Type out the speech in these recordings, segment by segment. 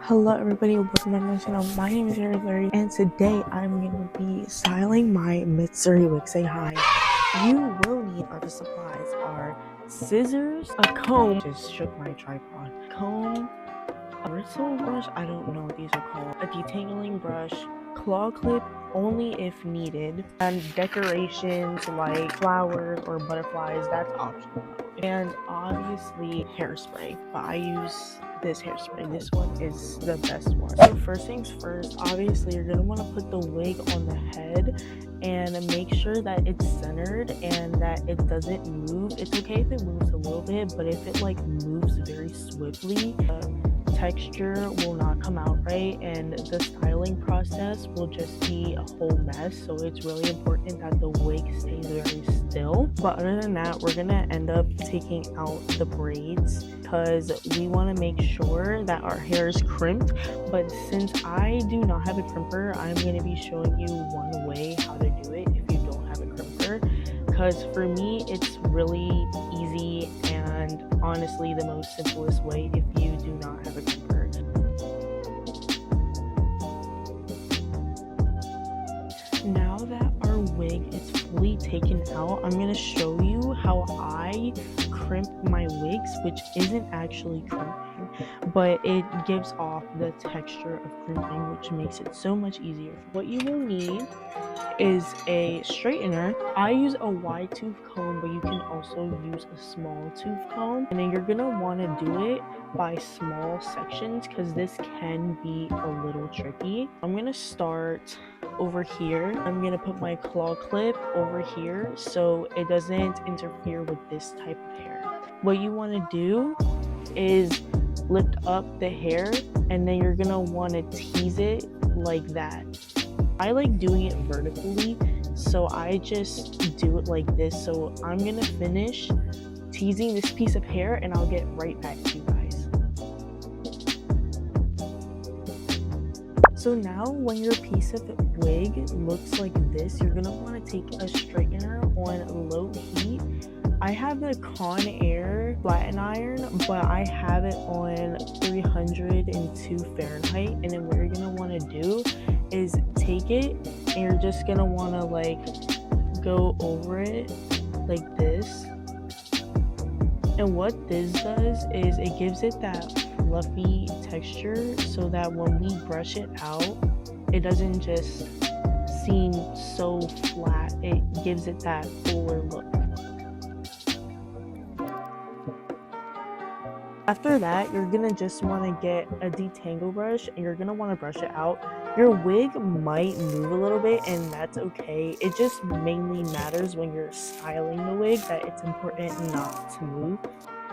Hello everybody, welcome back to my channel. My name is uriiblurry and today I'm going to be styling my MITSURI wig. Say hi. You will need other supplies are scissors, a comb, just shook my tripod, comb, a bristle brush, I don't know what these are called, a detangling brush, claw clip only if needed, and decorations like flowers or butterflies, that's optional, and obviously hairspray, but I use this hairspray. This one is the best one. So first things first, obviously you're going to want to put the wig on the head and make sure that it's centered and that it doesn't move. It's okay if it moves a little bit, but if it like moves very swiftly, texture will not come out right and the styling process will just be a whole mess. So it's really important that the wig stays very still. But other than that, we're gonna end up taking out the braids because we want to make sure that our hair is crimped. But since I do not have a crimper, I'm going to be showing you one way how to do it if you don't have a crimper, because for me it's really easy and honestly the most simplest way if you do not have a crimper. Now that our wig is fully taken out, I'm going to show you how I crimp my wigs, which isn't actually crimping, but it gives off the texture of crimping, which makes it so much easier. What you will need is a straightener. I use a wide tooth comb, but you can also use a small tooth comb, and then you're gonna want to do it by small sections because this can be a little tricky. I'm gonna start over here. I'm gonna put my claw clip over here so it doesn't interfere with this type of hair. What you want to do is lift up the hair and then you're gonna want to tease it like that. I like doing it vertically, so I just do it like this. So I'm gonna finish teasing this piece of hair and I'll get right back to you guys. So now when your piece of wig looks like this, you're gonna want to take a straightener on low heat. I have the Conair flatten iron, but I have it on 302 Fahrenheit. And then what you're gonna want to do is take it and you're just gonna want to like go over it like this. And what this does is it gives it that fluffy texture so that when we brush it out, it doesn't just seem so flat. It gives it that fuller look. After that, you're gonna just want to get a detangle brush and you're gonna want to brush it out. Your wig might move a little bit and that's okay. It just mainly matters when you're styling the wig that it's important not to move.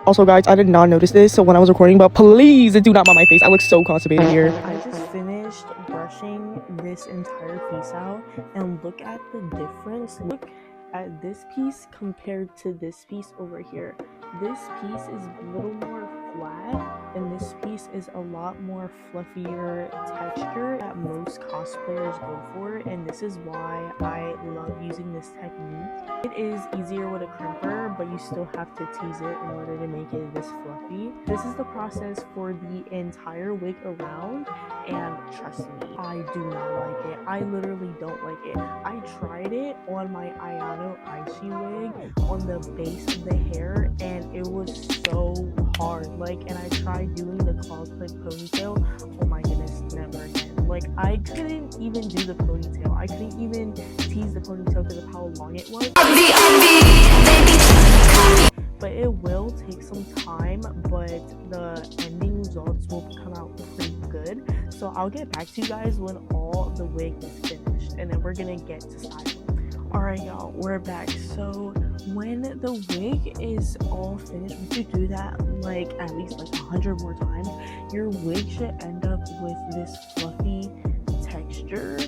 Also guys, I did not notice this so when I was recording, but please do not mind my face. I look so constipated here. I just finished brushing this entire piece out and look at the difference. Look at this piece compared to this piece over here. This piece is a little more flat and this piece is a lot more fluffier texture that most cosplayers go for, and this is why I love using this technique. It is easier with a crimper, but you still have to tease it in order to make it this fluffy. This is the process for the entire wig around, and trust me, I do not like it. I literally don't like it. I tried it on my Ayano Aishi wig on the base of the hair and it was so hard. And I tried doing the claw clip ponytail. Oh my goodness, never again. I couldn't even do the ponytail. I couldn't even tease the ponytail because of how long it was. But it will take some time, but the ending results will come out pretty good. So I'll get back to you guys when all the wig is finished and then we're gonna get to styling. Alright y'all, we're back. So when the wig is all finished, once you do that at least 100 more times, your wig should end up with this fluffy texture.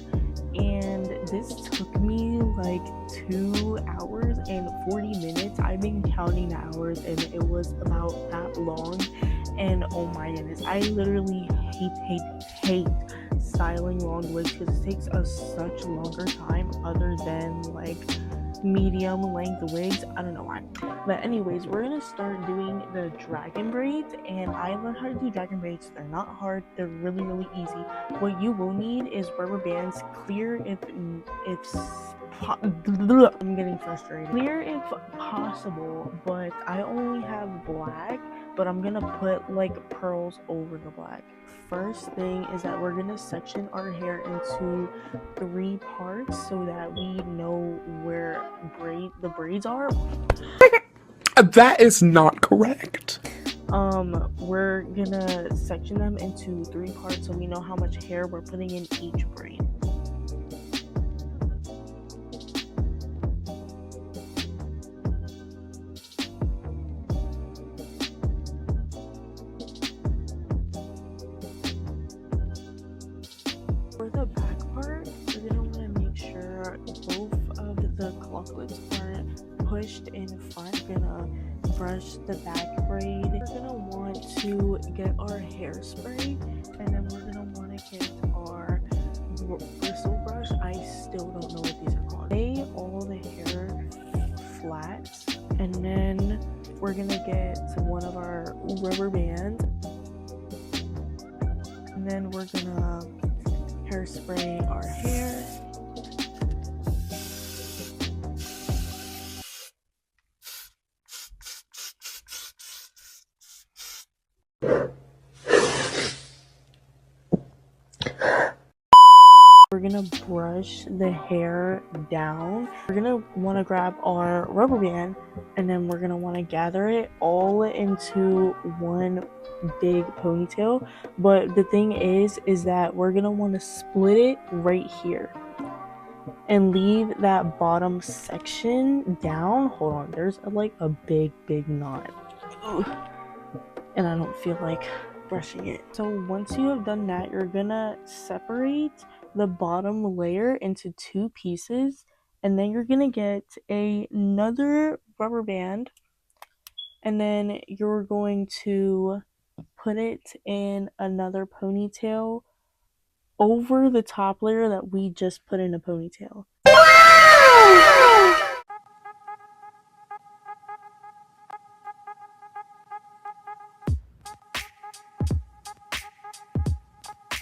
And this took me 2 hours and 40 minutes. I've been counting the hours and it was about that long. And oh my goodness, I literally hate styling long wigs because it takes us such longer time other than medium length wigs. I don't know why. But anyways, we're gonna start doing the dragon braids, and I learned how to do dragon braids. They're not hard, they're really, really easy. What you will need is rubber bands, clear if I'm getting frustrated. Clear if possible, but I only have black, but I'm gonna put like pearls over the black. First thing is that we're gonna section our hair into 3 parts so that we know where the braids are. That is not correct. We're gonna section them into 3 parts so we know how much hair we're putting in each braid. For the back part, we're gonna want to make sure both of the claw clips are pushed in front. We're gonna brush the back braid. We're gonna want to get our hairspray, and then we're gonna want to get our bristle brush. I still don't know what these are called. Lay all the hair flat, and then we're gonna get one of our rubber bands, and then we're gonna hairspray our hair. We're gonna brush the hair down. We're gonna want to grab our rubber band, and then we're gonna want to gather it all into one big ponytail. But the thing is that we're gonna want to split it right here and leave that bottom section down. Hold on, there's like a big knot. Ugh. And I don't feel like brushing it. So once you have done that, you're gonna separate the bottom layer into 2 pieces, and then you're gonna get another rubber band, and then you're going to put it in another ponytail over the top layer that we just put in a ponytail.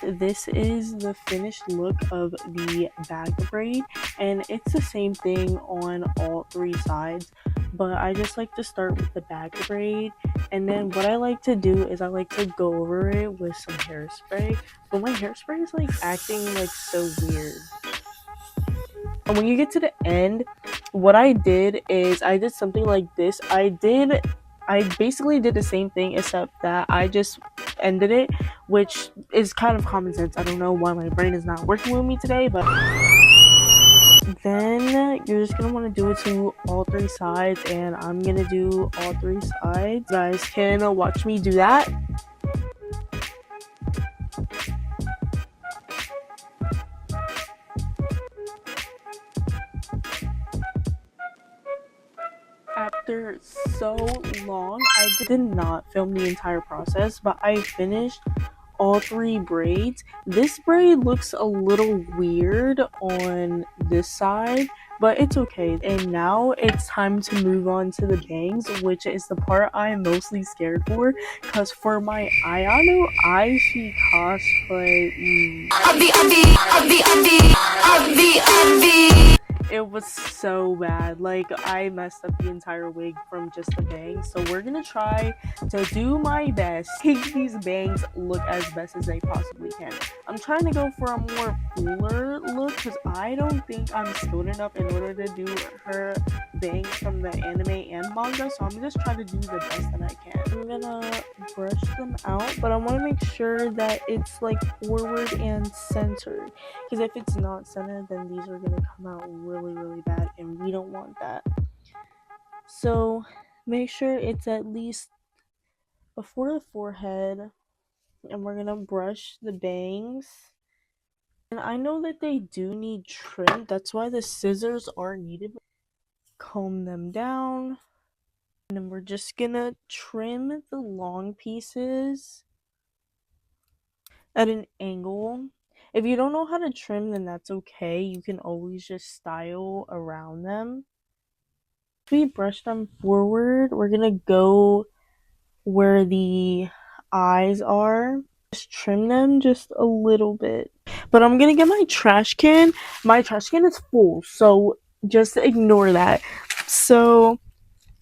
This is the finished look of the back braid, and it's the same thing on all 3 sides, but I just like to start with the back braid, and then what I like to do is I like to go over it with some hairspray, but my hairspray is like acting like so weird. And when you get to the end, what I did is I did something like this. I basically did the same thing, except that I just ended it, which is kind of common sense. I don't know why my brain is not working with me today, but then you're just gonna want to do it to all 3 sides, and I'm gonna do all 3 sides. You guys can watch me do that. After so long, I did not film the entire process, but I finished all 3 braids. This braid looks a little weird on this side, but it's okay. And now it's time to move on to the bangs, which is the part I'm mostly scared for, because for my Ayano Aishi cosplay, it was so bad. Like, I messed up the entire wig from just the bangs. So we're gonna try to do my best to make these bangs look as best as they possibly can. I'm trying to go for a more fuller look because I don't think I'm skilled enough in order to do her bangs from the anime and manga. So I'm just trying to do the best that I can. I'm gonna brush them out, but I want to make sure that it's like forward and centered, because if it's not centered, then these are gonna come out really bad, and we don't want that. So make sure it's at least before the forehead, and we're gonna brush the bangs. And I know that they do need trim, that's why the scissors are needed. Comb them down, and then we're just gonna trim the long pieces at an angle. If you don't know how to trim, then that's okay. You can always just style around them. We brush them forward. We're gonna go where the eyes are. Just trim them just a little bit. But I'm gonna get my trash can. My trash can is full, so just ignore that. So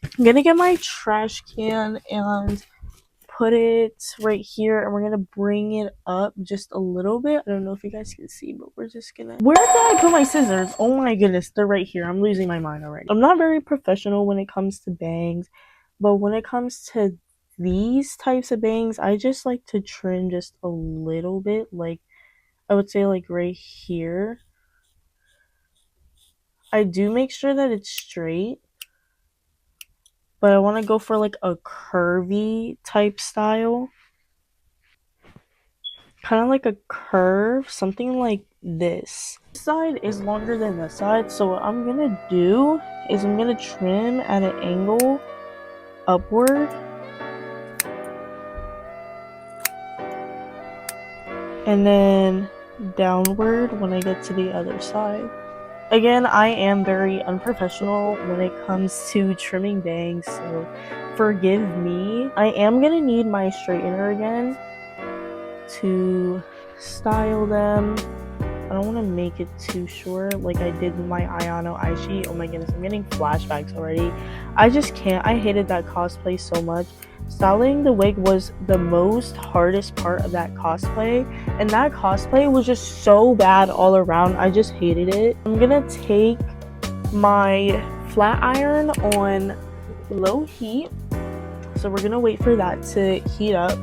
I'm gonna get my trash can and put it right here, and we're gonna bring it up just a little bit. I don't know if you guys can see, but we're just gonna... Where did I put my scissors? Oh my goodness, they're right here. I'm losing my mind already. I'm not very professional when it comes to bangs, but when it comes to these types of bangs, I just like to trim just a little bit. Like, I would say like right here. I do make sure that it's straight, but I want to go for like a curvy type style. Kind of like a curve, something like this. This side is longer than this side, so what I'm gonna do is I'm gonna trim at an angle upward, and then downward when I get to the other side. Again, I am very unprofessional when it comes to trimming bangs, so forgive me. I am gonna need my straightener again to style them. I don't want to make it too short like I did with my Ayano eye sheet. Oh my goodness, I'm getting flashbacks already. I just can't. I hated that cosplay so much. Styling the wig was the most hardest part of that cosplay, and that cosplay was just so bad all around. I just hated it. I'm gonna take my flat iron on low heat, so we're gonna wait for that to heat up.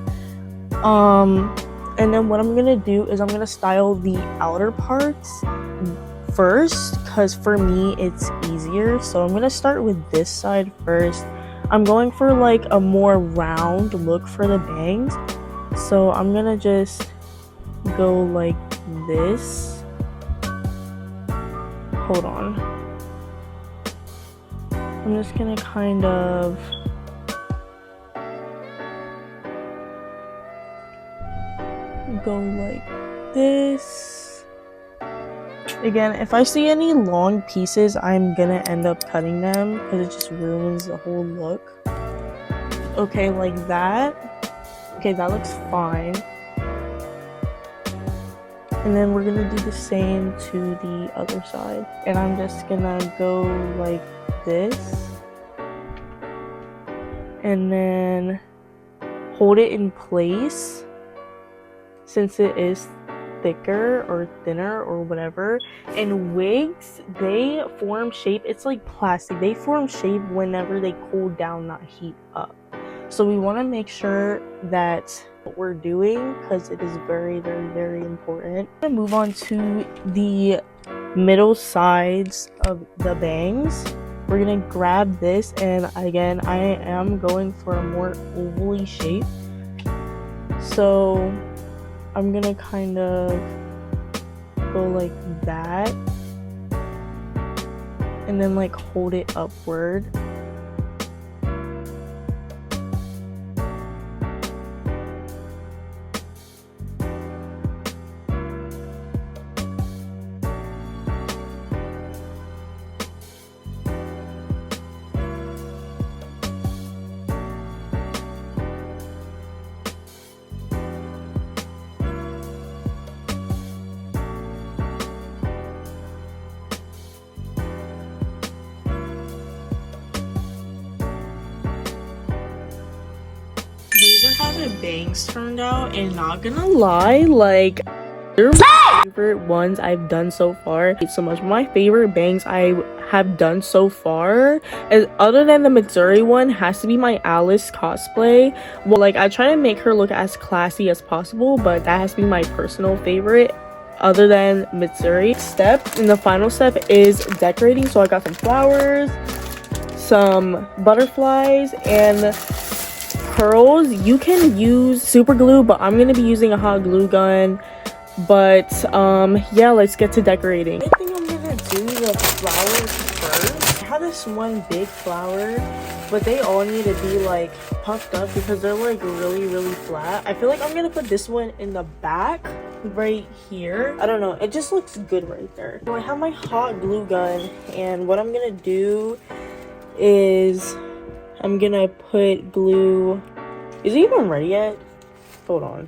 And then what I'm gonna do is I'm gonna style the outer parts first, because for me it's easier. So I'm gonna start with this side first. I'm going for like a more round look for the bangs, so I'm gonna just go like this. Hold on, I'm just gonna kind of go like this. Again, if I see any long pieces, I'm gonna end up cutting them because it just ruins the whole look. Okay, like that. Okay, that looks fine. And then we're gonna do the same to the other side. And I'm just gonna go like this. And then hold it in place. Since it is thicker or thinner or whatever, and wigs, they form shape. It's like plastic. They form shape whenever they cool down, not heat up. So we want to make sure that what we're doing, because it is very, very, very important. I'm gonna move on to the middle sides of the bangs. We're gonna grab this, and again, I am going for a more ovally shape. So I'm gonna kind of go like that, and then like hold it upward. These are how the bangs turned out, and not gonna lie, like, they're my favorite ones I've done so far. It's so much. My favorite bangs I have done so far, is, other than the MITSURI one, has to be my Alice cosplay. Well, like, I try to make her look as classy as possible, but that has to be my personal favorite other than MITSURI. And the final step is decorating. So I got some flowers, some butterflies, and curls. You can use super glue, but I'm gonna be using a hot glue gun. But yeah, let's get to decorating. I think I'm gonna do the flowers first. I have this one big flower, but they all need to be like puffed up because they're like really, really flat. I feel like I'm gonna put this one in the back right here. I don't know, it just looks good right there. So I have my hot glue gun, and what I'm gonna do is I'm gonna put glue. Is it even ready yet? Hold on.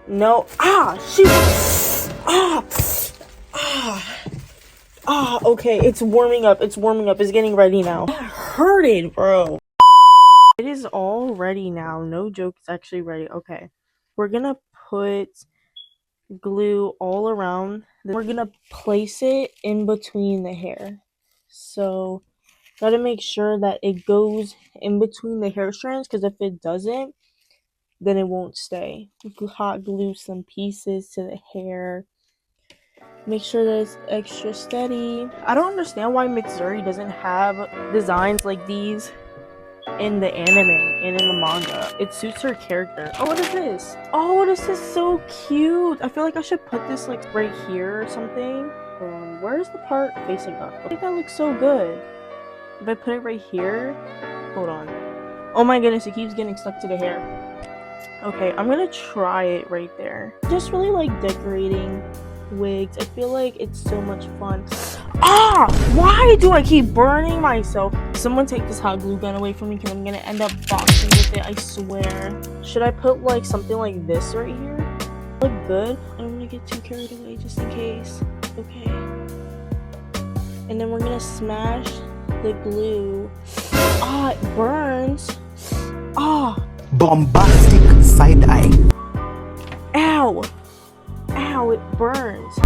No. Ah, shoot. Okay, it's warming up. It's warming up. It's getting ready now. I heard it, bro. It is all ready now. No joke, it's actually ready. Okay. We're gonna put glue all around. We're gonna place it in between the hair. So, gotta make sure that it goes in between the hair strands, because if it doesn't, then it won't stay. Hot glue some pieces to the hair. Make sure that it's extra steady. I don't understand why MITSURI doesn't have designs like these in the anime and in the manga. It suits her character. Oh, what is this? Oh, this is so cute. I feel like I should put this like right here or something. Where's the part facing up? I think that looks so good. If I put it right here, hold on. Oh my goodness, it keeps getting stuck to the hair. Okay, I'm gonna try it right there. Just really like decorating wigs. I feel like it's so much fun. Ah! Why do I keep burning myself? Someone take this hot glue gun away from me, because I'm gonna end up boxing with it, I swear. Should I put like something like this right here? Look good? I don't want to get too carried away just in case. Okay. And then we're gonna smash the glue. Ah, it burns. Ah! Bombastic side eye. Ow! Ow, it burns.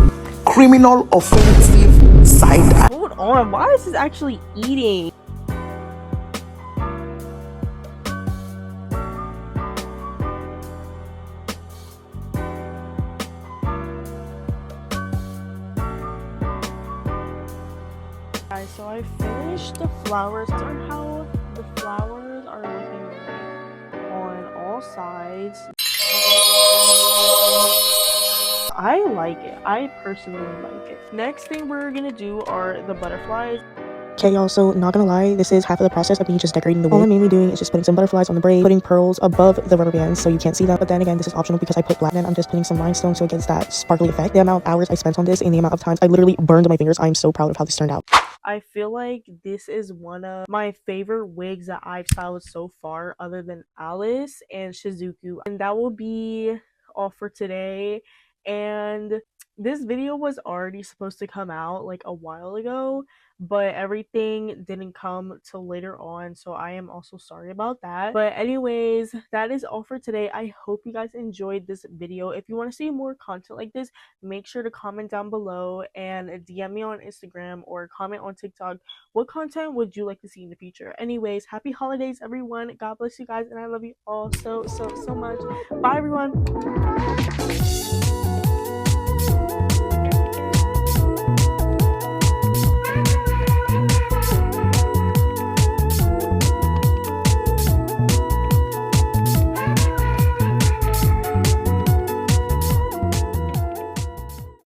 Criminal offensive side eye. Hold on, why is this actually eating? Guys, so I finished the flowers. These are how the flowers are looking like on all sides. I like it. I personally like it. Next thing we're gonna do are the butterflies. Okay, y'all, so not gonna lie, this is half of the process of me just decorating the wig. All I'm mainly doing is just putting some butterflies on the braid, putting pearls above the rubber bands so you can't see that. But then again, this is optional because I put black, and I'm just putting some rhinestones so it gets that sparkly effect. The amount of hours I spent on this and the amount of times I literally burned my fingers, I'm so proud of how this turned out. I feel like this is one of my favorite wigs that I've styled so far, other than Alice and Shizuku. And that will be all for today. And this video was already supposed to come out like a while ago, but everything didn't come till later on, so I am also sorry about that. But anyways, that is all for today. I hope you guys enjoyed this video. If you want to see more content like this, make sure to comment down below and DM me on Instagram or comment on TikTok. What content would you like to see in the future? Anyways, happy holidays, everyone. God bless you guys, and I love you all so much. Bye, everyone.